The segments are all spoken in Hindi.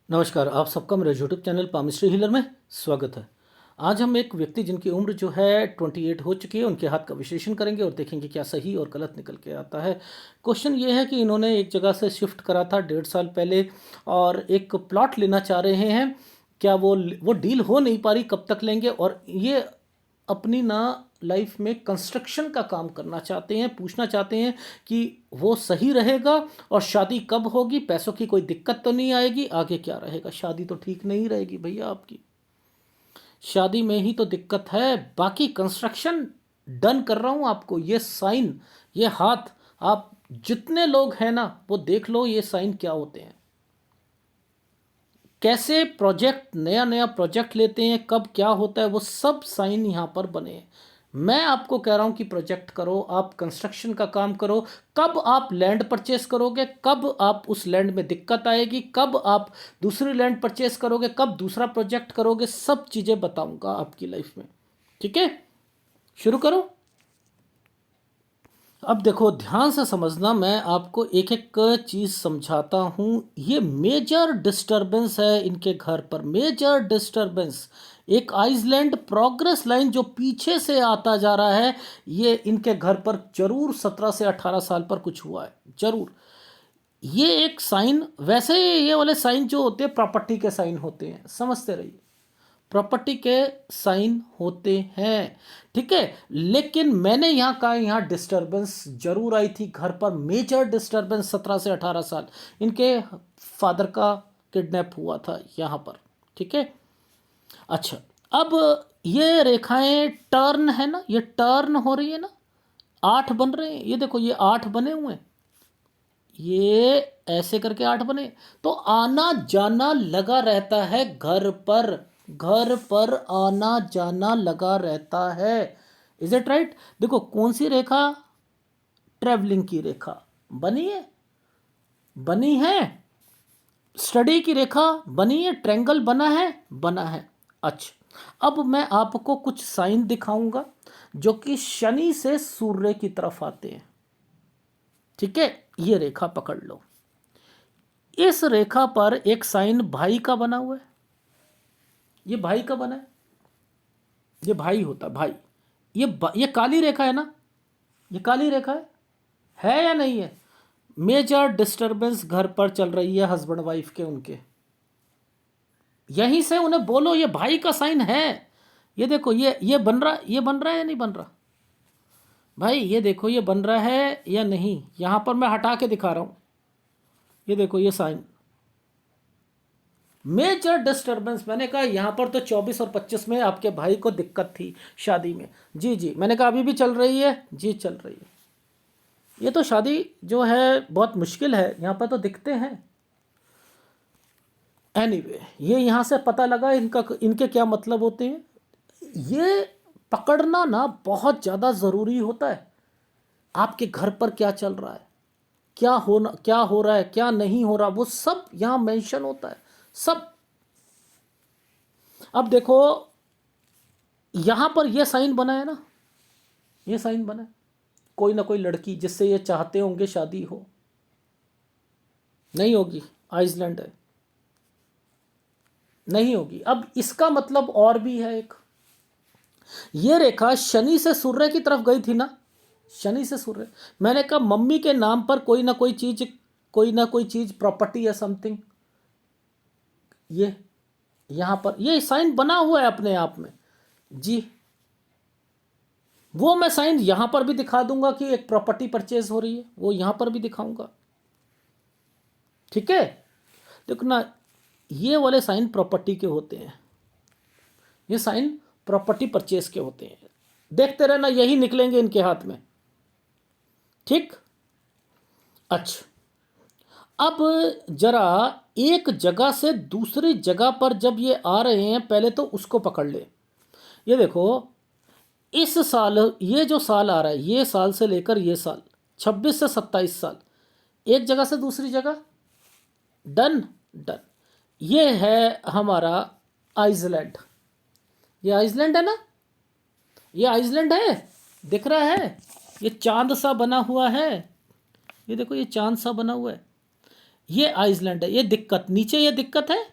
नमस्कार, आप सबका मेरे यूट्यूब चैनल पामिस्ट्री हीलर में स्वागत है। आज हम एक व्यक्ति जिनकी उम्र जो है 28 हो चुकी है, उनके हाथ का विश्लेषण करेंगे और देखेंगे क्या सही और गलत निकल के आता है। क्वेश्चन ये है कि इन्होंने एक जगह से शिफ्ट करा था 1.5 साल पहले और एक प्लॉट लेना चाह रहे हैं। क्या वो डील हो नहीं पा रही, कब तक लेंगे, और ये अपनी ना लाइफ में कंस्ट्रक्शन का काम करना चाहते हैं। पूछना चाहते हैं कि वो सही रहेगा और शादी कब होगी, पैसों की कोई दिक्कत तो नहीं आएगी, आगे क्या रहेगा। शादी तो ठीक नहीं रहेगी भैया, आपकी शादी में ही तो दिक्कत है, बाकी कंस्ट्रक्शन डन कर रहा हूँ आपको। ये साइन, ये हाथ, आप जितने लोग हैं ना वो देख लो ये साइन क्या होते हैं, कैसे प्रोजेक्ट, नया नया प्रोजेक्ट लेते हैं, कब क्या होता है, वो सब साइन यहाँ पर बने हैं। मैं आपको कह रहा हूँ कि प्रोजेक्ट करो, आप कंस्ट्रक्शन का काम करो। कब आप लैंड परचेस करोगे, कब आप उस लैंड में दिक्कत आएगी, कब आप दूसरी लैंड परचेस करोगे, कब दूसरा प्रोजेक्ट करोगे, सब चीज़ें बताऊंगा आपकी लाइफ में। ठीक है, शुरू करो। अब देखो ध्यान से समझना, मैं आपको एक एक चीज़ समझाता हूँ। ये मेजर डिस्टरबेंस है इनके घर पर, मेजर डिस्टरबेंस। एक आइसलैंड प्रोग्रेस लाइन जो पीछे से आता जा रहा है, ये इनके घर पर जरूर 17 से 18 साल पर कुछ हुआ है, जरूर। ये एक साइन, वैसे ये वाले साइन जो होते हैं प्रॉपर्टी के साइन होते हैं, समझते रहिए, प्रॉपर्टी के साइन होते हैं। ठीक है, लेकिन मैंने यहाँ कहा यहाँ डिस्टरबेंस जरूर आई थी घर पर, मेजर डिस्टरबेंस। 17 से 18 साल इनके फादर का किडनैप हुआ था यहाँ पर। ठीक है, अच्छा, अब ये रेखाएं टर्न है ना, ये टर्न हो रही है ना, 8 बन रहे हैं, ये देखो ये 8 बने हुए हैं, ये ऐसे करके 8 बने। तो आना जाना लगा रहता है घर पर, घर पर आना जाना लगा रहता है। Is it right? देखो कौन सी रेखा, ट्रेवलिंग की रेखा बनी है, बनी है। स्टडी की रेखा बनी है, ट्रेंगल बना है, बना है। अच्छा, अब मैं आपको कुछ साइन दिखाऊंगा जो कि शनि से सूर्य की तरफ आते हैं। ठीक है, ये रेखा पकड़ लो। इस रेखा पर एक साइन भाई का बना हुआ है, ये भाई का बना है, ये भाई होता है, भाई। ये काली रेखा है ना, ये काली रेखा है या नहीं है? मेजर डिस्टरबेंस घर पर चल रही है हस्बैंड वाइफ के, उनके। यहीं से उन्हें बोलो ये भाई का साइन है। ये देखो ये बन रहा, ये बन रहा है या नहीं बन रहा भाई? ये देखो ये बन रहा है या नहीं, यहां पर मैं हटा के दिखा रहा हूं। ये देखो ये साइन, मेजर डिस्टरबेंस। मैंने कहा यहाँ पर तो 24 और 25 में आपके भाई को दिक्कत थी शादी में। जी जी, मैंने कहा अभी भी चल रही है, जी चल रही है। ये तो शादी जो है बहुत मुश्किल है, यहाँ पर तो दिखते हैं। एनीवे, ये यहाँ से पता लगा इनका, इनके क्या मतलब होते हैं। ये पकड़ना ना बहुत ज़्यादा ज़रूरी होता है। आपके घर पर क्या चल रहा है, क्या होना, क्या हो रहा है, क्या नहीं हो रहा, वो सब यहाँ मेंशन होता है, सब। अब देखो यहां पर ये साइन बना है ना, ये साइन बना है, कोई ना कोई लड़की जिससे ये चाहते होंगे शादी हो, नहीं होगी, आइसलैंड है, नहीं होगी। अब इसका मतलब और भी है एक, ये रेखा शनि से सूर्य की तरफ गई थी ना, शनि से सूर्य। मैंने कहा मम्मी के नाम पर कोई ना कोई चीज, कोई ना कोई चीज, प्रॉपर्टी या समथिंग, ये यहां पर ये साइन बना हुआ है अपने आप में। जी, वो मैं साइन यहां पर भी दिखा दूंगा कि एक प्रॉपर्टी परचेज हो रही है, वो यहां पर भी दिखाऊंगा। ठीक है, देखो ना, ये वाले साइन प्रॉपर्टी के होते हैं, ये साइन प्रॉपर्टी परचेज के होते हैं। देखते रहना, यही निकलेंगे इनके हाथ में। ठीक, अच्छा, अब जरा एक जगह से दूसरी जगह पर जब ये आ रहे हैं, पहले तो उसको पकड़ ले। ये देखो इस साल, ये जो साल आ रहा है, ये साल से लेकर ये साल 26 से 27 साल, एक जगह से दूसरी जगह, डन, डन। ये है हमारा आइसलैंड, ये आइसलैंड है ना, ये आइसलैंड है, दिख रहा है, ये चांद सा बना हुआ है, ये देखो ये चांद सा बना हुआ है, ये आइसलैंड है। ये दिक्कत नीचे, ये दिक्कत है,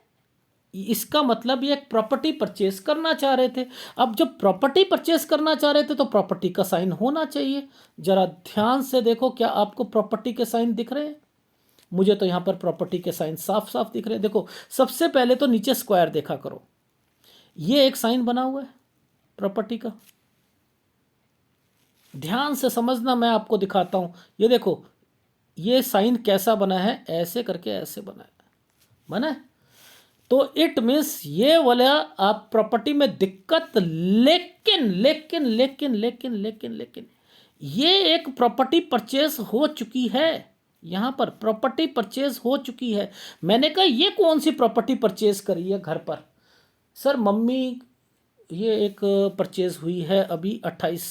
इसका मतलब ये एक प्रॉपर्टी परचेज करना चाह रहे थे। अब जब प्रॉपर्टी परचेज करना चाह रहे थे तो प्रॉपर्टी का साइन होना चाहिए। जरा ध्यान से देखो, क्या आपको प्रॉपर्टी के साइन दिख रहे हैं? मुझे तो यहाँ पर प्रॉपर्टी के साइन साफ साफ दिख रहे हैं। देखो, सबसे पहले तो नीचे स्क्वायर देखा करो, ये एक साइन बना हुआ है प्रॉपर्टी का। ध्यान से समझना, मैं आपको दिखाता हूँ। ये देखो, ये साइन कैसा बना है, ऐसे करके ऐसे बना है, बना है। तो इट मीन्स ये वाला आप प्रॉपर्टी में दिक्कत, लेकिन लेकिन लेकिन लेकिन लेकिन लेकिन ये एक प्रॉपर्टी परचेज हो चुकी है। यहाँ पर प्रॉपर्टी परचेज हो चुकी है। मैंने कहा ये कौन सी प्रॉपर्टी परचेज करी है घर पर? सर मम्मी, ये एक परचेज हुई है अभी 28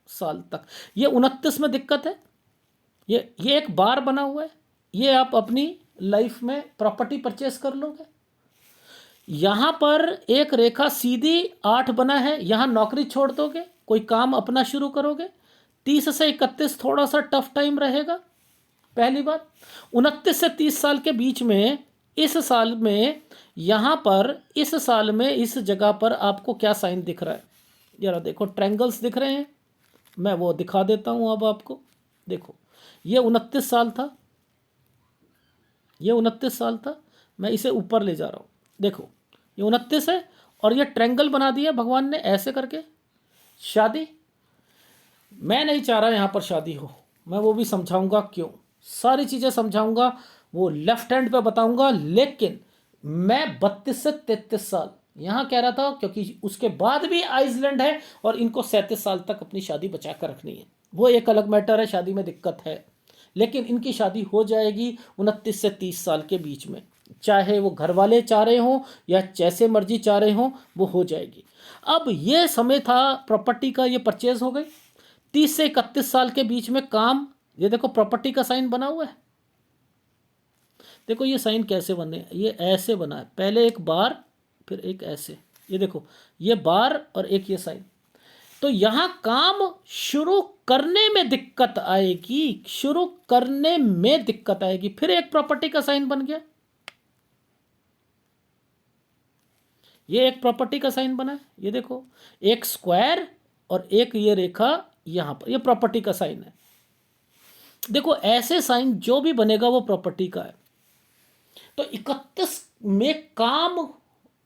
साल तक। ये 29 में दिक्कत है। ये एक बार बना हुआ है। ये आप अपनी लाइफ में प्रॉपर्टी परचेज कर लोगे। यहाँ पर एक रेखा सीधी 8 बना है, यहाँ नौकरी छोड़ दोगे, कोई काम अपना शुरू करोगे। 30 से 31 थोड़ा सा टफ टाइम रहेगा, पहली बात। 29 से 30 साल के बीच में, इस साल में, यहाँ पर इस साल में इस जगह पर आपको क्या साइन दिख रहा है? जरा देखो, ट्रायंगल्स दिख रहे हैं। मैं वो दिखा देता हूँ अब आपको। देखो, ये 29 साल था, ये 29 साल था। मैं इसे ऊपर ले जा रहा हूँ। देखो, ये 29 है और ये ट्रायंगल बना दिया भगवान ने ऐसे करके। शादी, मैं नहीं चाह रहा यहाँ पर शादी हो। मैं वो भी समझाऊंगा क्यों, सारी चीज़ें समझाऊंगा, वो लेफ्ट हैंड पे बताऊंगा। लेकिन मैं 32 से 33 साल यहाँ कह रहा था, क्योंकि उसके बाद भी आइसलैंड है और इनको 37 साल तक अपनी शादी बचा कर रखनी है। वो एक अलग मैटर है, शादी में दिक्कत है, लेकिन इनकी शादी हो जाएगी 29 से 30 साल के बीच में। चाहे वो घर वाले चाह रहे हों या जैसे मर्जी चाह रहे हों, वो हो जाएगी। अब ये समय था प्रॉपर्टी का, ये परचेज हो गई। 30 से 31 साल के बीच में काम, ये देखो प्रॉपर्टी का साइन बना हुआ है। देखो ये साइन कैसे बने, ये ऐसे बना है, पहले एक बार फिर एक ऐसे। ये देखो, ये बार और एक ये साइन। तो यहाँ काम शुरू करने में दिक्कत आएगी, शुरू करने में दिक्कत आएगी। फिर एक प्रॉपर्टी का साइन बन गया, ये एक प्रॉपर्टी का साइन बना है। ये देखो, एक स्क्वायर और एक ये रेखा यहाँ पर, ये प्रॉपर्टी का साइन है। देखो, ऐसे साइन जो भी बनेगा वो प्रॉपर्टी का है। तो 31 में काम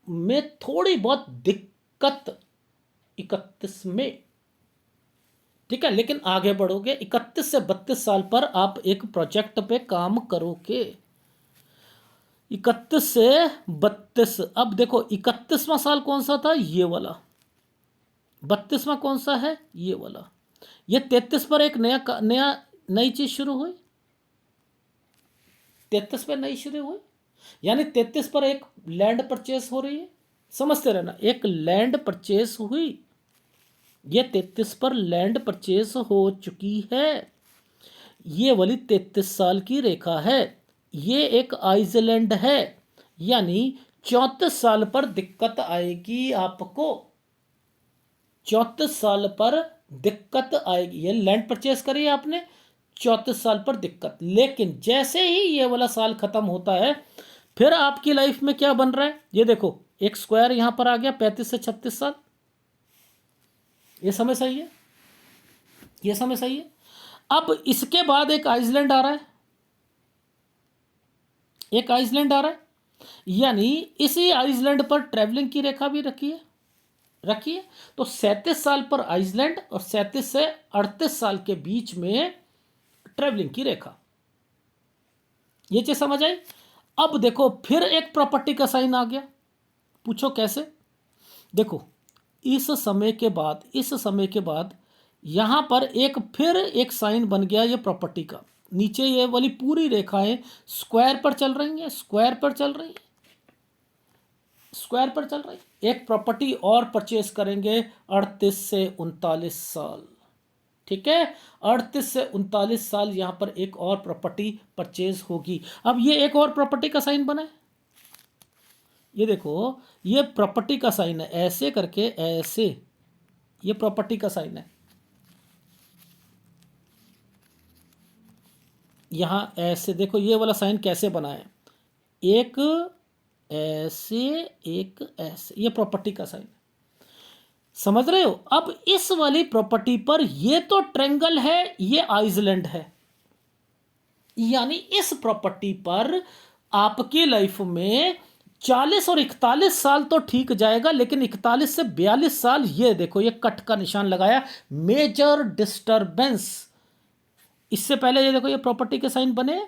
में थोड़ी बहुत दिक्कत, 31 में, ठीक है, लेकिन आगे बढ़ोगे। 31 से 32 साल पर आप एक प्रोजेक्ट पे काम करोगे। 31 से 32, अब देखो 31वां साल कौन सा था? ये वाला। 32वां कौन सा है? ये वाला। ये 33 पर एक नई चीज शुरू हुई। 33 पर नई शुरू हुई, यानी 33 पर एक लैंड परचेस हो रही है। समझते रहना, एक लैंड परचेस हुई, ये 33 पर लैंड परचेस हो चुकी है। ये वाली 33 साल की रेखा है, ये एक आइसलैंड है, यानी 34 साल पर दिक्कत आएगी आपको। 34 साल पर दिक्कत आएगी। ये लैंड परचेस करी आपने, 34 साल पर दिक्कत। लेकिन जैसे ही ये वाला साल खत्म होता है, फिर आपकी लाइफ में क्या बन रहा है? ये देखो, एक स्क्वायर यहां पर आ गया, 35 से 36 साल। ये समय सही है, ये समय सही है। अब इसके बाद एक आइसलैंड आ रहा है, एक आइसलैंड आ रहा है, यानी इसी आइसलैंड पर ट्रैवलिंग की रेखा भी रखिए। तो 37 साल पर आइसलैंड और 37 से 38 साल के बीच में ट्रैवलिंग की रेखा। ये चीज समझ आई? अब देखो, फिर एक प्रॉपर्टी का साइन आ गया। पूछो कैसे? देखो, इस समय के बाद यहां पर फिर एक साइन बन गया, ये प्रॉपर्टी का। नीचे ये वाली पूरी रेखाएं स्क्वायर पर चल रही हैं, स्क्वायर पर चल रही एक प्रॉपर्टी और परचेस करेंगे 38 से 39 साल, ठीक है। 38 से 39 साल यहां पर एक और प्रॉपर्टी परचेज होगी। अब ये एक और प्रॉपर्टी का साइन बना है, ये देखो, ये प्रॉपर्टी का साइन है, ऐसे करके ऐसे, ये प्रॉपर्टी का साइन है। यहां ऐसे देखो, ये वाला साइन कैसे बना है, एक ऐसे, एक ऐसे, ये प्रॉपर्टी का साइन। समझ रहे हो? अब इस वाली प्रॉपर्टी पर ये तो ट्रेंगल है, ये आइसलैंड है, यानी इस प्रॉपर्टी पर आपकी लाइफ में 40 और 41 साल तो ठीक जाएगा, लेकिन 41 से 42 साल, ये देखो ये कट का निशान लगाया, मेजर डिस्टरबेंस। इससे पहले ये देखो ये प्रॉपर्टी के साइन बने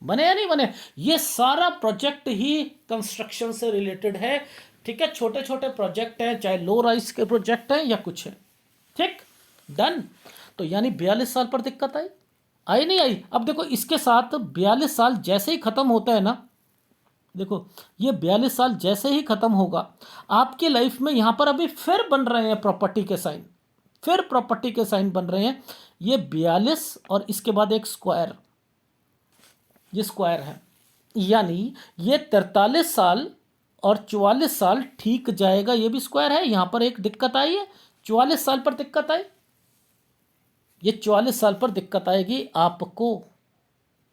बने या नहीं बने। ये सारा प्रोजेक्ट ही कंस्ट्रक्शन से रिलेटेड है। ठीक है, छोटे छोटे प्रोजेक्ट हैं, चाहे लो राइज के प्रोजेक्ट हैं या कुछ है। ठीक, डन। तो यानी 42 साल पर दिक्कत आई, आई नहीं आई? अब देखो इसके साथ 42 साल जैसे ही खत्म होता है ना, देखो ये 42 साल जैसे ही खत्म होगा, आपकी लाइफ में यहां पर अभी फिर बन रहे हैं प्रॉपर्टी के साइन, फिर प्रॉपर्टी के साइन बन रहे हैं। ये 42 और इसके बाद एक स्क्वायर, ये स्क्वायर है, यानी ये 43 साल और 44 साल ठीक जाएगा, ये भी स्क्वायर है। यहां पर एक दिक्कत आई है, 44 साल पर दिक्कत आई, ये 44 साल पर दिक्कत आएगी आपको।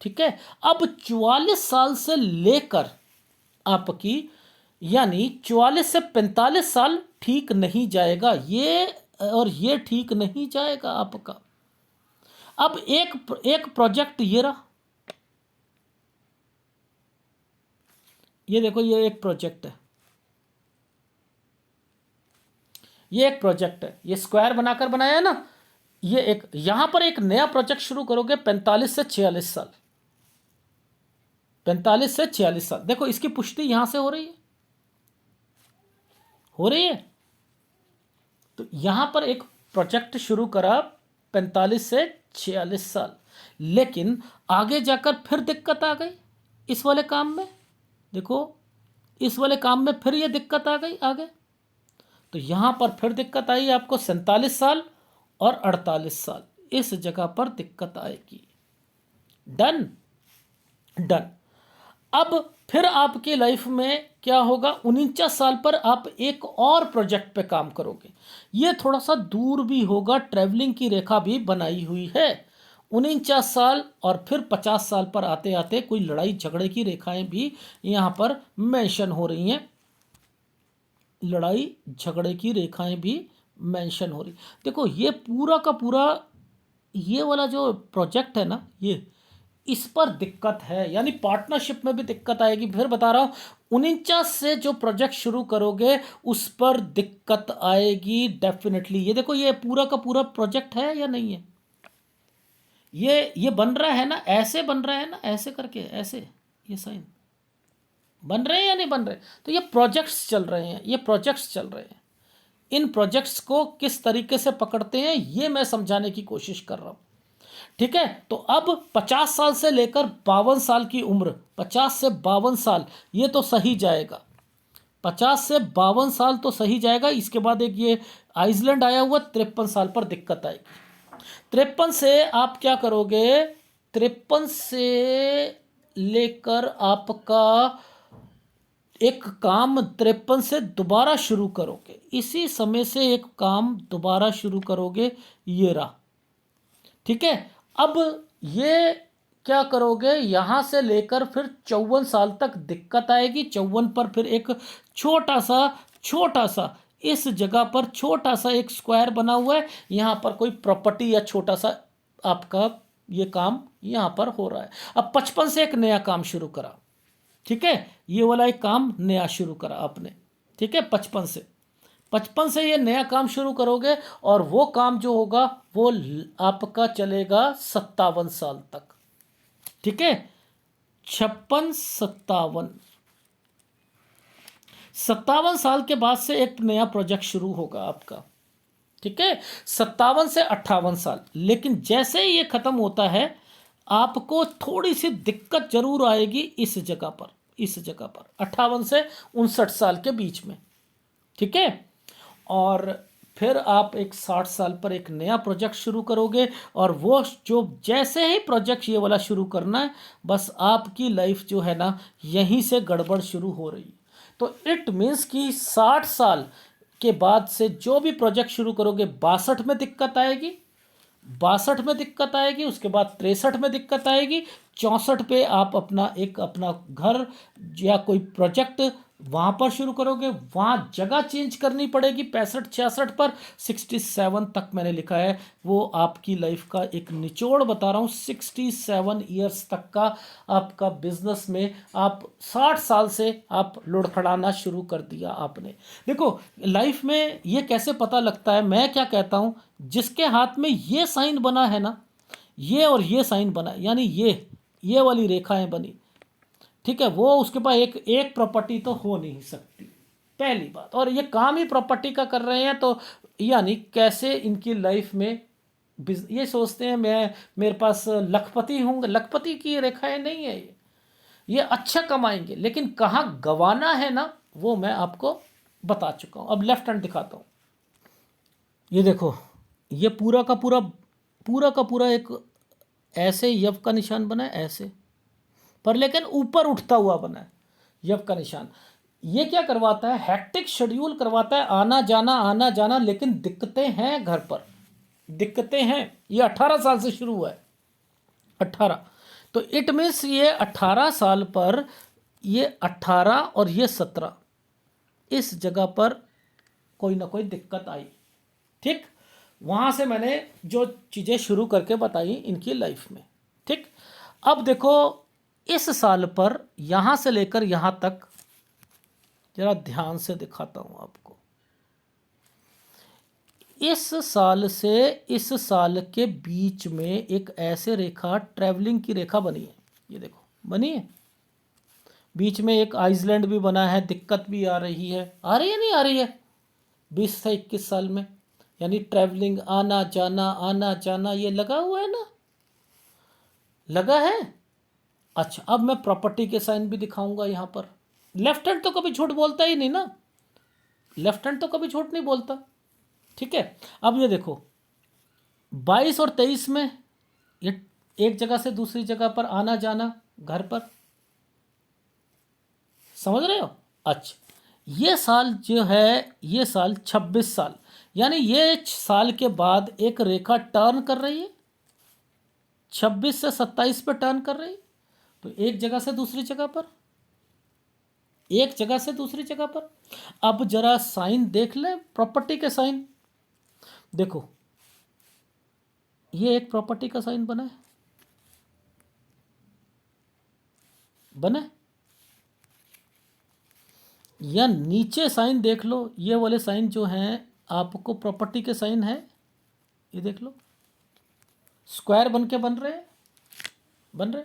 ठीक है, अब 44 साल से लेकर आपकी, यानी 44 से 45 साल ठीक नहीं जाएगा ये, और ये ठीक नहीं जाएगा आपका। अब एक एक प्रोजेक्ट ये रहा, ये देखो ये एक प्रोजेक्ट है, ये एक प्रोजेक्ट है, ये स्क्वायर बनाकर बनाया है ना। ये एक, यहां पर एक नया प्रोजेक्ट शुरू करोगे 45 से 46 साल, 45 से 46 साल। देखो इसकी पुष्टि यहां से हो रही है, हो रही है। तो यहां पर एक प्रोजेक्ट शुरू करा 45 से 46 साल, लेकिन आगे जाकर फिर दिक्कत आ गई इस वाले काम में। देखो इस वाले काम में फिर ये दिक्कत आ गई आगे, तो यहां पर फिर दिक्कत आई आपको 47 साल और 48 साल, इस जगह पर दिक्कत आएगी। Done, done. अब फिर आपकी लाइफ में क्या होगा, 49 साल पर आप एक और प्रोजेक्ट पे काम करोगे। ये थोड़ा सा दूर भी होगा, ट्रैवलिंग की रेखा भी बनाई हुई है। 49 साल और फिर 50 साल पर आते आते कोई लड़ाई झगड़े की रेखाएं भी यहाँ पर मेंशन हो रही हैं, लड़ाई झगड़े की रेखाएं भी मेंशन हो रही। देखो ये पूरा का पूरा ये वाला जो प्रोजेक्ट है ना, ये इस पर दिक्कत है, यानी पार्टनरशिप में भी दिक्कत आएगी। फिर बता रहा हूं, 49 से जो प्रोजेक्ट शुरू करोगे उस पर दिक्कत आएगी डेफिनेटली। ये देखो ये पूरा का पूरा प्रोजेक्ट है या नहीं है, ये बन रहा है ना, ऐसे बन रहा है ना, ऐसे करके ऐसे ये साइन बन रहे हैं या नहीं बन रहे। तो ये प्रोजेक्ट्स चल रहे हैं, ये प्रोजेक्ट्स चल रहे हैं। इन प्रोजेक्ट्स को किस तरीके से पकड़ते हैं ये मैं समझाने की कोशिश कर रहा हूं। ठीक है, तो अब 50 साल से लेकर 52 साल की उम्र, 50 से 52 साल ये तो सही जाएगा, 50 से 52 साल तो सही जाएगा। इसके बाद एक ये आइसलैंड आया हुआ, 53 साल पर दिक्कत आएगी। 53 से आप क्या करोगे, 53 से लेकर आपका एक काम 53 से दोबारा शुरू करोगे, इसी समय से एक काम दोबारा शुरू करोगे, ये रहा। ठीक है, अब ये क्या करोगे, यहां से लेकर फिर 54 साल तक दिक्कत आएगी। 54 पर फिर एक छोटा सा इस जगह पर छोटा सा एक स्क्वायर बना हुआ है, यहां पर कोई प्रॉपर्टी या छोटा सा आपका ये काम यहां पर हो रहा है। अब 55 से एक नया काम शुरू करा, ठीक है, ये वाला एक काम नया शुरू करा आपने। ठीक है, 55 से ये नया काम शुरू करोगे, और वो काम जो होगा वो आपका चलेगा 57 साल तक। ठीक है, 56, 57 साल के बाद से एक नया प्रोजेक्ट शुरू होगा आपका। ठीक है, 57 से 58 साल, लेकिन जैसे ही ये खत्म होता है आपको थोड़ी सी दिक्कत जरूर आएगी इस जगह पर, 58 से 59 साल के बीच में। ठीक है, और फिर आप एक 60 साल पर एक नया प्रोजेक्ट शुरू करोगे, और वो जो जैसे ही प्रोजेक्ट ये वाला शुरू करना है, बस आपकी लाइफ जो है ना यहीं से गड़बड़ शुरू हो रही। तो इट मीन्स कि 60 साल के बाद से जो भी प्रोजेक्ट शुरू करोगे 62 में दिक्कत आएगी, 62 में दिक्कत आएगी, उसके बाद 63 में दिक्कत आएगी, 64 पे आप अपना घर या कोई प्रोजेक्ट वहाँ पर शुरू करोगे, वहाँ जगह चेंज करनी पड़ेगी 65-66 पर। 67 तक मैंने लिखा है, वो आपकी लाइफ का एक निचोड़ बता रहा हूँ। 67 ईयर्स तक का आपका बिजनेस में आप 60 साल से आप लुढ़खड़ाना शुरू कर दिया आपने। देखो लाइफ में ये कैसे पता लगता है, मैं क्या कहता हूँ, जिसके हाथ में ये साइन बना है ना, ये और ये साइन बना है, यानी ये वाली रेखाएं बनी, ठीक है, वो उसके पास एक एक प्रॉपर्टी तो हो नहीं सकती, पहली बात। और ये काम ही प्रॉपर्टी का कर रहे हैं, तो यानी कैसे इनकी लाइफ में ये सोचते हैं मैं मेरे पास लखपति हूँ, लखपति की रेखाएं नहीं है ये अच्छा कमाएंगे, लेकिन कहाँ गंवाना है ना, वो मैं आपको बता चुका हूँ। अब लेफ्ट हैंड दिखाता हूँ, ये देखो, ये पूरा का पूरा एक ऐसे यव का निशान बना है ऐसे, पर लेकिन ऊपर उठता हुआ बना है यव का निशान। ये क्या करवाता है, हैक्टिक शेड्यूल करवाता है, आना जाना, लेकिन दिक्कतें हैं घर पर, दिक्कतें हैं। ये 18 साल से शुरू हुआ है, 18, तो इट मीन्स ये 18 साल पर, ये 18 और ये 17, इस जगह पर कोई ना कोई दिक्कत आई, ठीक। वहाँ से मैंने जो चीज़ें शुरू करके बताई इनकी लाइफ में, ठीक। अब देखो इस साल पर यहाँ से लेकर यहाँ तक जरा ध्यान से दिखाता हूँ आपको। इस साल से इस साल के बीच में एक ऐसे रेखा, ट्रैवलिंग की रेखा बनी है, ये देखो बनी है। बीच में एक आइसलैंड भी बना है, दिक्कत भी आ रही है, आ रही है नहीं आ रही है 20 से 21 साल में, यानी ट्रैवलिंग, आना जाना ये लगा हुआ है ना, लगा है। अच्छा, अब मैं प्रॉपर्टी के साइन भी दिखाऊंगा यहाँ पर। लेफ्ट हैंड तो कभी झूठ बोलता ही नहीं ना, लेफ्ट हैंड तो कभी झूठ नहीं बोलता, ठीक है। अब ये देखो 22 और 23 में ये एक जगह से दूसरी जगह पर आना जाना घर पर, समझ रहे हो। अच्छा, ये साल जो है, ये साल 26 साल, यानी ये साल के बाद एक रेखा टर्न कर रही है, 26 से 27 पे टर्न कर रही है, तो एक जगह से दूसरी जगह पर, एक जगह से दूसरी जगह पर। अब जरा साइन देख लें, प्रॉपर्टी के साइन देखो, ये एक प्रॉपर्टी का साइन बना है, बना है, या नीचे साइन देख लो, ये वाले साइन जो हैं आपको प्रॉपर्टी के साइन है, ये देख लो स्क्वायर बन के बन रहे हैं, बन रहे,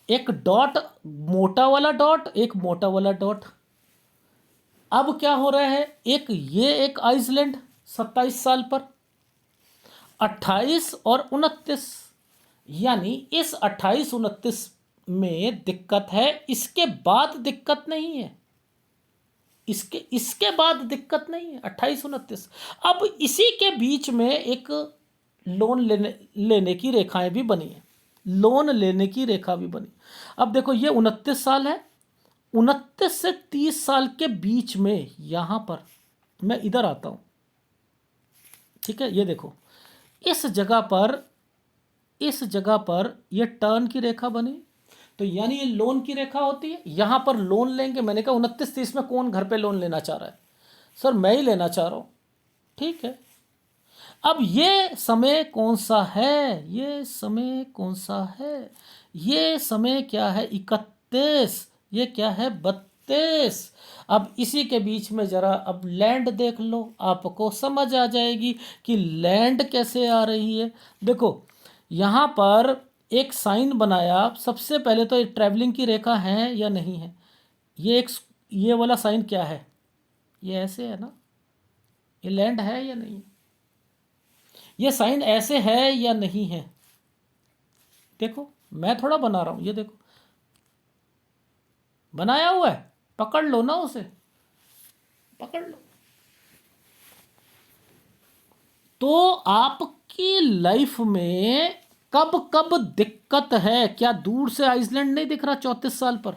एक डॉट, मोटा वाला डॉट, एक मोटा वाला डॉट। अब क्या हो रहा है, एक आइसलैंड 27 साल पर, 28 और 29, यानी इस 28-29 में दिक्कत है, इसके बाद दिक्कत नहीं है, इसके बाद दिक्कत नहीं है 28-29। अब इसी के बीच में एक लोन लेने की रेखाएं भी बनी है, लोन लेने की रेखा भी बनी। अब देखो ये 29 साल है, 29 से 30 साल के बीच में यहाँ पर मैं इधर आता हूँ, ठीक है। ये देखो इस जगह पर ये टर्न की रेखा बनी, तो यानी ये लोन की रेखा होती है, यहाँ पर लोन लेंगे। मैंने कहा 29-30 में कौन घर पे लोन लेना चाह रहा है, सर मैं ही लेना चाह रहा हूँ, ठीक है। अब ये समय कौन सा है, ये समय कौन सा है, ये समय क्या है 31, ये क्या है 32। अब इसी के बीच में जरा अब लैंड देख लो, आपको समझ आ जाएगी कि लैंड कैसे आ रही है। देखो यहाँ पर एक साइन बनाया, सबसे पहले तो ये ट्रैवलिंग की रेखा है या नहीं है, ये वाला साइन क्या है, ये ऐसे है ना, ये लैंड है या नहीं, ये साइन ऐसे है या नहीं है। देखो मैं थोड़ा बना रहा हूँ, ये देखो बनाया हुआ है, पकड़ लो ना उसे, पकड़ लो। तो आपकी लाइफ में कब कब दिक्कत है, क्या दूर से आइसलैंड नहीं दिख रहा 34 साल पर,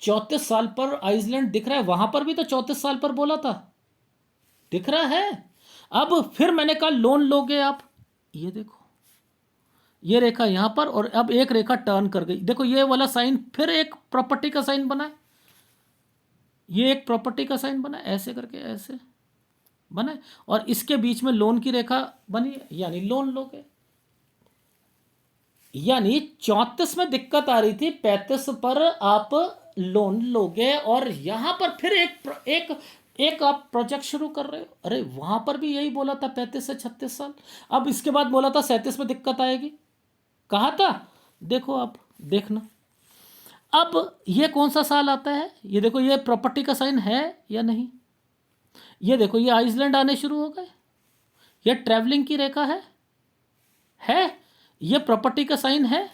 34 साल पर आइसलैंड दिख रहा है, वहां पर भी तो 34 साल पर बोला था, दिख रहा है। अब फिर मैंने कहा लोन लोगे आप, ये देखो ये रेखा यहाँ पर, और अब एक रेखा टर्न कर गई, देखो ये वाला साइन फिर एक प्रॉपर्टी का साइन बना है, ये एक प्रॉपर्टी का साइन बना है, ऐसे करके ऐसे बना है, और इसके बीच में लोन की रेखा बनी है, यानी लोन लोगे। यानी 34 में दिक्कत आ रही थी, 35 पर आप लोन लोगे, और यहां पर फिर एक आप प्रोजेक्ट शुरू कर रहे हो। अरे वहां पर भी यही बोला था 35 से 36 साल, अब इसके बाद बोला था 37 में दिक्कत आएगी, कहा था। देखो आप देखना, अब ये कौन सा साल आता है, ये देखो ये प्रॉपर्टी का साइन है या नहीं, ये देखो ये आइसलैंड आने शुरू हो गए, ये ट्रैवलिंग की रेखा है, ये प्रॉपर्टी का साइन है।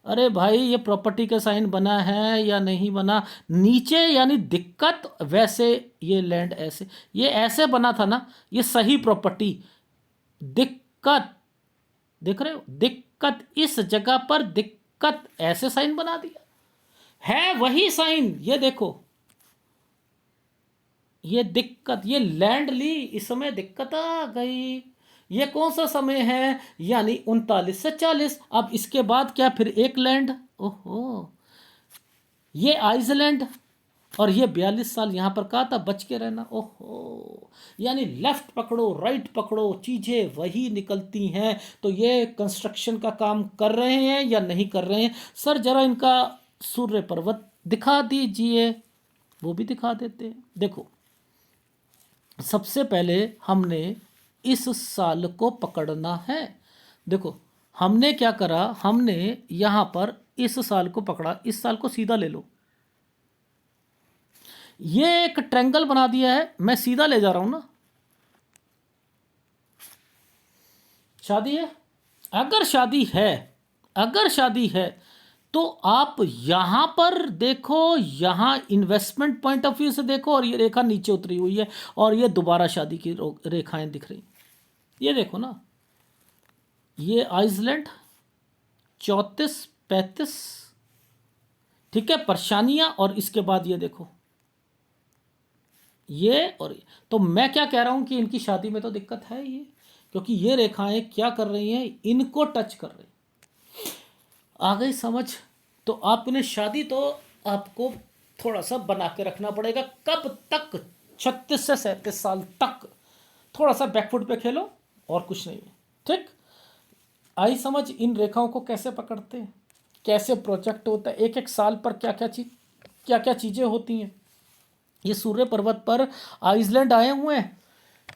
अरे भाई ये प्रॉपर्टी का साइन बना है या नहीं बना, नीचे यानी दिक्कत, वैसे ये लैंड ऐसे, ये ऐसे बना था ना, ये सही प्रॉपर्टी, दिक्कत देख रहे हो, दिक्कत इस जगह पर, दिक्कत ऐसे साइन बना दिया है, वही साइन, ये देखो ये दिक्कत, ये लैंड ली, इस समय दिक्कत आ गई। ये कौन सा समय है, यानी 39 से 40। अब इसके बाद क्या, फिर एक लैंड, ओहो ये आइसलैंड, और ये 42 साल यहां पर कहा था बच के रहना, ओहो यानी लेफ्ट पकड़ो राइट पकड़ो, चीजें वही निकलती हैं। तो ये कंस्ट्रक्शन का काम कर रहे हैं या नहीं कर रहे हैं, सर जरा इनका सूर्य पर्वत दिखा दीजिए, वो भी दिखा देते हैं। देखो सबसे पहले हमने इस साल को पकड़ना है, देखो हमने क्या करा, हमने यहां पर इस साल को पकड़ा, इस साल को सीधा ले लो, ये एक ट्रायंगल बना दिया है, मैं सीधा ले जा रहा हूं ना, शादी है, अगर शादी है, अगर शादी है तो आप यहां पर देखो, यहां इन्वेस्टमेंट पॉइंट ऑफ व्यू से देखो, और ये रेखा नीचे उतरी हुई है, और ये दोबारा शादी की रेखाएं दिख रही, ये देखो ना, ये आइसलैंड 34 35, ठीक है, परेशानियां, और इसके बाद ये देखो ये, और ये। तो मैं क्या कह रहा हूं कि इनकी शादी में तो दिक्कत है ये, क्योंकि ये रेखाएं क्या कर रही हैं, इनको टच कर रही, आ गई समझ। तो आपने शादी तो आपको थोड़ा सा बना के रखना पड़ेगा, कब तक, 36 से 37 साल तक थोड़ा सा बैकफुट पे खेलो, और कुछ नहीं है, ठीक। आई समझ इन रेखाओं को कैसे पकड़ते हैं, कैसे प्रोजेक्ट होता है, एक एक साल पर क्या क्या चीज़ें होती हैं। ये सूर्य पर्वत पर आइसलैंड आए हुए हैं,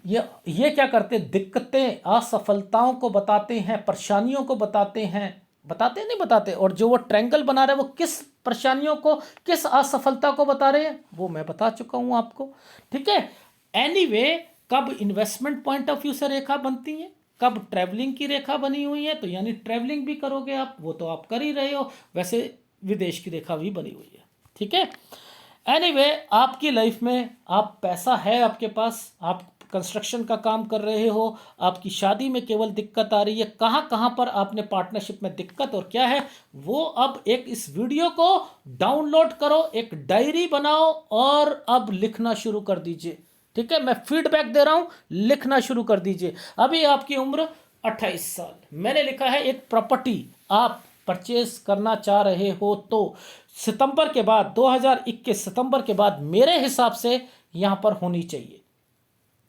ये क्या करते हैं, दिक्कतें असफलताओं को बताते हैं, परेशानियों को बताते हैं, बताते नहीं बताते, और जो वो ट्रायंगल बना रहे हैं वो किस परेशानियों को, किस असफलता को बता रहे हैं, वो मैं बता चुका हूं आपको, ठीक है। एनीवे कब इन्वेस्टमेंट पॉइंट ऑफ व्यू से रेखा बनती है, कब ट्रैवलिंग की रेखा बनी हुई है, तो यानी ट्रैवलिंग भी करोगे आप, वो तो आप कर ही रहे हो, वैसे विदेश की रेखा भी बनी हुई है, ठीक है। एनीवे आपकी लाइफ में आप, पैसा है आपके पास, आप कंस्ट्रक्शन का काम कर रहे हो, आपकी शादी में केवल दिक्कत आ रही है, कहाँ कहाँ पर आपने पार्टनरशिप में दिक्कत और क्या है, वो अब एक इस वीडियो को डाउनलोड करो, एक डायरी बनाओ, और अब लिखना शुरू कर दीजिए, ठीक है। मैं फीडबैक दे रहा हूं, लिखना शुरू कर दीजिए। अभी आपकी उम्र 28 साल, मैंने लिखा है एक प्रॉपर्टी आप परचेज करना चाह रहे हो, तो सितंबर के बाद, 2021 सितंबर के बाद मेरे हिसाब से यहां पर होनी चाहिए,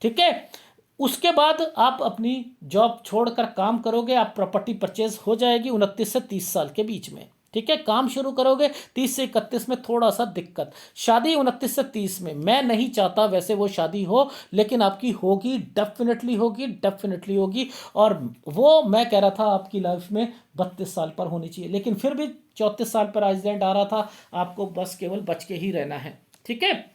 ठीक है। उसके बाद आप अपनी जॉब छोड़कर काम करोगे, आप प्रॉपर्टी परचेज हो जाएगी 29 से 30 साल के बीच में, ठीक है। काम शुरू करोगे 30 से 31 में, थोड़ा सा दिक्कत, शादी 29 से 30 में, मैं नहीं चाहता वैसे वो शादी हो, लेकिन आपकी होगी, डेफिनेटली होगी, डेफिनेटली होगी, और वो मैं कह रहा था आपकी लाइफ में 32 साल पर होनी चाहिए, लेकिन फिर भी 34 साल पर आइसलैंड आ रहा था, आपको बस केवल बच के ही रहना है, ठीक है।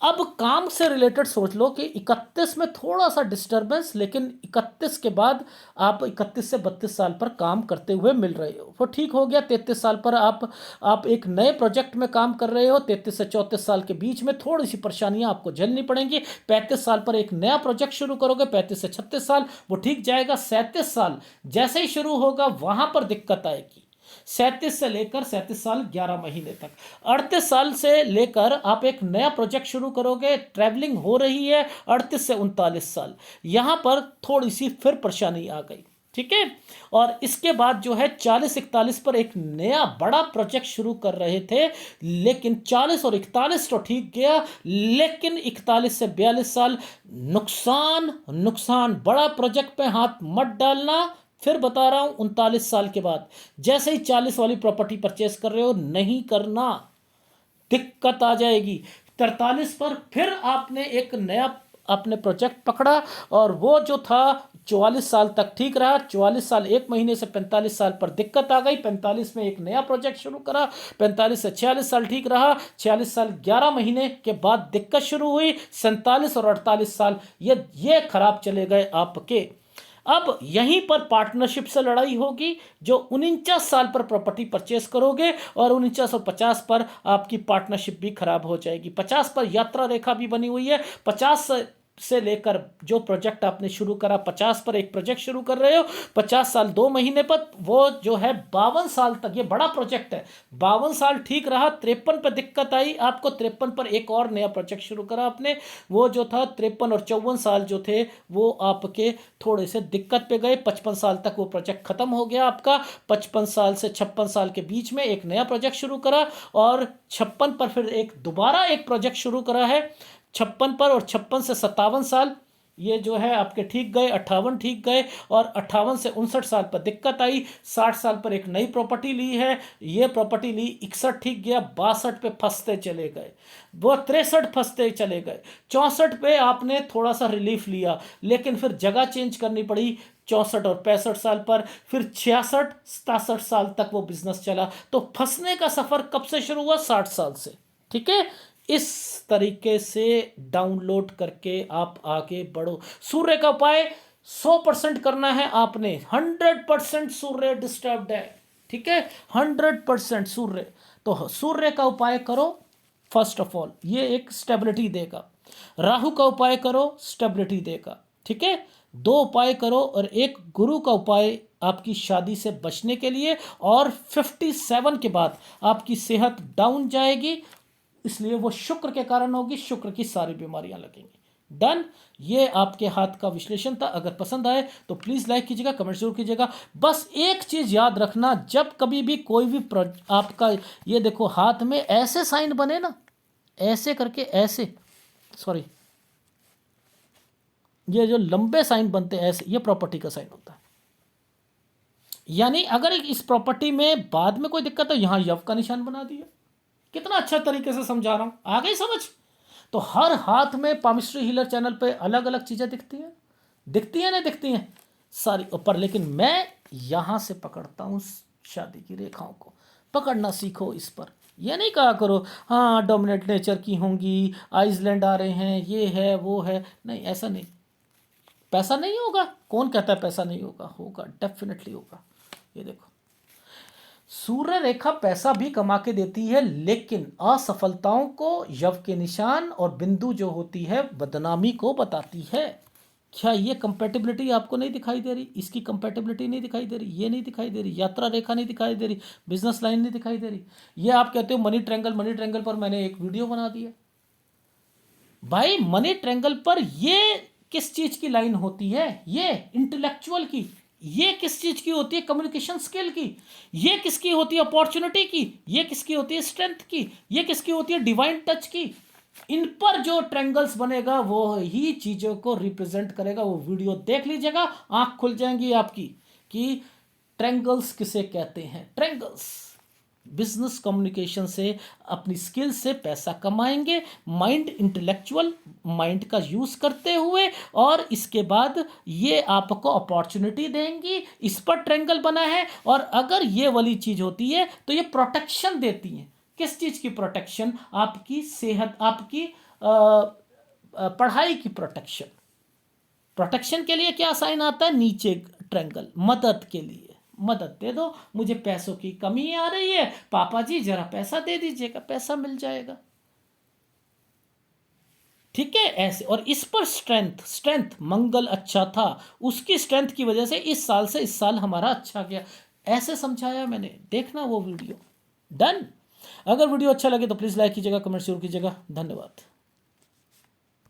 अब काम से रिलेटेड सोच लो कि 31 में थोड़ा सा डिस्टर्बेंस, लेकिन 31 के बाद आप 31 से 32 साल पर काम करते हुए मिल रहे हो, वो ठीक हो गया। 33 साल पर आप एक नए प्रोजेक्ट में काम कर रहे हो, 33 से 34 साल के बीच में थोड़ी सी परेशानियां आपको झेलनी पड़ेंगी। 35 साल पर एक नया प्रोजेक्ट शुरू करोगे, 35 से 36 साल वो ठीक जाएगा। 37 साल जैसे ही शुरू होगा वहां पर दिक्कत आएगी, 37 से लेकर 37 साल 11 महीने तक। 38 साल से लेकर आप एक नया प्रोजेक्ट शुरू करोगे, ट्रैवलिंग हो रही है 38 से 39 साल। यहां पर थोड़ी सी फिर परेशानी आ गई, ठीक है। और इसके बाद जो है 40-41 पर एक नया बड़ा प्रोजेक्ट शुरू कर रहे थे, लेकिन 40 और 41 तो ठीक गया, लेकिन 41 से 42 साल नुकसान नुकसान। बड़ा प्रोजेक्ट पे हाथ मत डालना, फिर बता रहा हूं। 39 साल के बाद जैसे ही 40 वाली प्रॉपर्टी परचेस कर रहे हो, नहीं करना, दिक्कत आ जाएगी। 43 पर फिर आपने एक नया आपने प्रोजेक्ट पकड़ा, और वो जो था 44 साल तक ठीक रहा। 44 साल 1 महीने से 45 साल पर दिक्कत आ गई। 45 में एक नया प्रोजेक्ट शुरू करा। 45 से 46 साल ठीक रहा। 46 साल 11 महीने के बाद दिक्कत शुरू हुई। 47 और 48 साल ये खराब चले गए आपके। अब यहीं पर पार्टनरशिप से लड़ाई होगी। जो 49 साल पर प्रॉपर्टी परचेस करोगे, और 49 और 50 पर आपकी पार्टनरशिप भी खराब हो जाएगी। 50 पर यात्रा रेखा भी बनी हुई है। 50 से लेकर जो प्रोजेक्ट आपने शुरू करा, 50 पर एक प्रोजेक्ट शुरू कर रहे हो, 50 साल 2 महीने पर, वो जो है 52 साल तक, ये बड़ा प्रोजेक्ट है। 52 साल ठीक रहा। 53 पर दिक्कत आई आपको। 53 पर एक और नया प्रोजेक्ट शुरू करा आपने। वो जो था 53 और 54 साल जो थे, वो आपके थोड़े से दिक्कत पे गए। 55 साल तक वो प्रोजेक्ट खत्म हो गया आपका। 55 साल से 56 साल के बीच में एक नया प्रोजेक्ट शुरू करा, और 56 पर फिर दोबारा एक प्रोजेक्ट शुरू करा है। 56 पर, और 56 से 57 साल ये जो है आपके ठीक गए। 58 ठीक गए, और 58 से 59 साल पर दिक्कत आई। 60 साल पर एक नई प्रॉपर्टी ली है, ये प्रॉपर्टी ली। 61 ठीक गया। 62 पे फंसते चले गए, वो 63 फंसते चले गए। 64 पे आपने थोड़ा सा रिलीफ लिया, लेकिन फिर जगह चेंज करनी पड़ी। 64 और 65 साल पर, फिर 66-67 साल तक वो बिजनेस चला। तो फंसने का सफर कब से शुरू हुआ? 60 साल से, ठीक है। इस तरीके से डाउनलोड करके आप आगे बढ़ो। सूर्य का उपाय 100% करना है आपने। 100% सूर्य डिस्टर्ब्ड है, ठीक है। 100% सूर्य, तो सूर्य का उपाय करो। फर्स्ट ऑफ ऑल ये एक स्टेबिलिटी देगा। राहु का उपाय करो, स्टेबिलिटी देगा, ठीक है। 2 उपाय करो, और एक गुरु का उपाय आपकी शादी से बचने के लिए। और 57 के बाद आपकी सेहत डाउन जाएगी, इसलिए वो शुक्र के कारण होगी। शुक्र की सारी बीमारियां लगेंगी। डन। ये आपके हाथ का विश्लेषण था। अगर पसंद आए तो प्लीज़ लाइक कीजिएगा, कमेंट जरूर कीजिएगा। बस एक चीज़ याद रखना, जब कभी भी कोई भी आपका ये देखो हाथ में ऐसे साइन बने ना, ऐसे करके, ऐसे, सॉरी, ये जो लंबे साइन बनते हैं ऐसे, ये प्रॉपर्टी का साइन होता है। यानी अगर इस प्रॉपर्टी में बाद में कोई दिक्कत है, यहां यव का निशान बना दिया। कितना अच्छा तरीके से समझा रहा हूं, आ गई समझ? तो हर हाथ में पामिस्ट्री हीलर चैनल पे अलग अलग चीजें दिखती हैं, दिखती हैं, नहीं दिखती हैं सारी ऊपर, लेकिन मैं यहां से पकड़ता हूं शादी की रेखाओं को। पकड़ना सीखो इस पर। ये नहीं कहा करो हाँ डोमिनेट नेचर की होंगी, आइसलैंड आ रहे हैं, ये है वो है, नहीं, ऐसा नहीं। पैसा नहीं होगा, कौन कहता है पैसा नहीं होगा? होगा, डेफिनेटली होगा। ये देखो, सूर्य रेखा पैसा भी कमा के देती है, लेकिन असफलताओं को यव के निशान और बिंदु जो होती है बदनामी को बताती है। क्या ये कंपैटिबिलिटी आपको नहीं दिखाई दे रही? इसकी कंपैटिबिलिटी नहीं दिखाई दे रही, ये नहीं दिखाई दे रही, यात्रा रेखा नहीं दिखाई दे रही, बिजनेस लाइन नहीं दिखाई दे रही। ये आप कहते हो मनी ट्रैंगल, मनी ट्रैंगल पर मैंने एक वीडियो बना दिया। भाई मनी ट्रैंगल पर ये किस चीज की लाइन होती है? ये इंटेलेक्चुअल की। ये किस चीज की होती है? कम्युनिकेशन स्किल की। ये किसकी होती है? अपॉर्चुनिटी की। ये किसकी होती है? स्ट्रेंथ की। ये किसकी होती है? डिवाइन टच की। इन पर जो ट्रैंगल्स बनेगा वो ही चीजों को रिप्रेजेंट करेगा। वो वीडियो देख लीजिएगा, आंख खुल जाएंगी आपकी कि ट्रैंगल्स किसे कहते हैं। ट्रैंगल्स बिजनेस कम्युनिकेशन से, अपनी स्किल से पैसा कमाएंगे, माइंड, इंटेलेक्चुअल माइंड का यूज़ करते हुए, और इसके बाद ये आपको अपॉर्चुनिटी देंगी। इस पर ट्रैंगल बना है। और अगर ये वाली चीज़ होती है तो ये प्रोटेक्शन देती हैं। किस चीज़ की प्रोटेक्शन? आपकी सेहत, आपकी पढ़ाई की प्रोटेक्शन। प्रोटेक्शन के लिए क्या साइन आता है? नीचे ट्रैंगल। मदद के लिए, मदद दे दो, मुझे पैसों की कमी आ रही है, पापा जी जरा पैसा दे दीजिएगा, पैसा मिल जाएगा, ठीक है, ऐसे। और इस पर स्ट्रेंथ, स्ट्रेंथ मंगल अच्छा था, उसकी स्ट्रेंथ की वजह से इस साल से इस साल हमारा अच्छा गया। ऐसे समझाया मैंने, देखना वो वीडियो। डन। अगर वीडियो अच्छा लगे तो प्लीज़ लाइक कीजिएगा, कमेंट जरूर कीजिएगा। धन्यवाद।